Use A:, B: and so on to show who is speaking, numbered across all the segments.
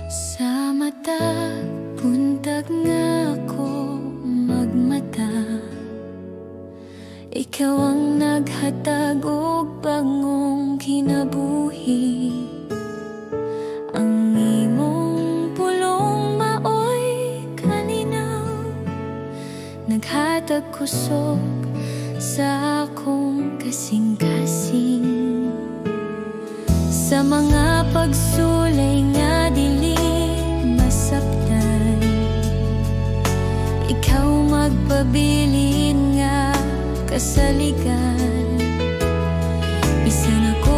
A: Sa mata, buntag nga ako magmata. Ikaw ang naghatag og bangong kinabuhi. Ang imong pulong maoy kalinaw, naghatag kusog sa akong kasing-kasing. Sa mga pagsulay nga dili masaptan, ikaw magpabilin nga kasaligan. Bisan ako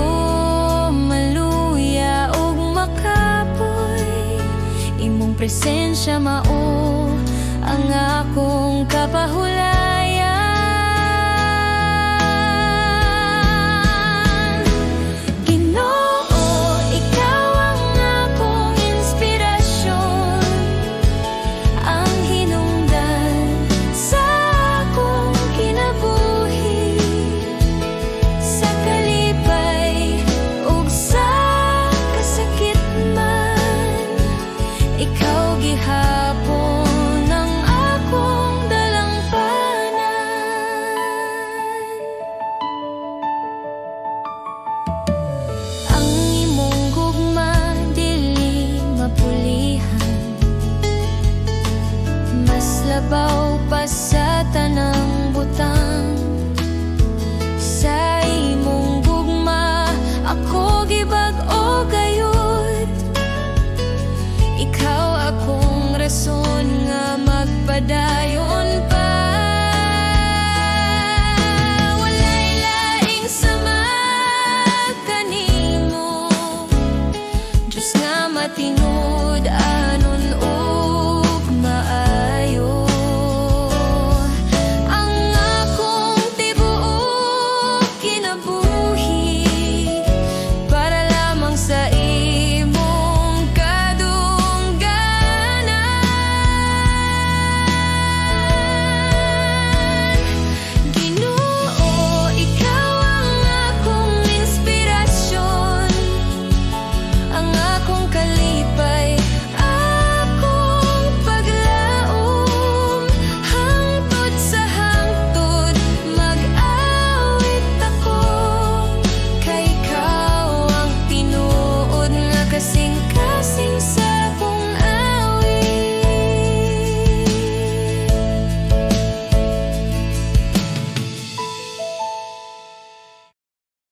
A: maluya ug makapoy, imong presensya mao ang akong kapahulayan. Labaw pa sa tanang butang, sa imong gugma ako gibag-o gayud. Ikaw akong rason nga magpadayon pa. Walay laing sama kanimo, Diyos nga matinud.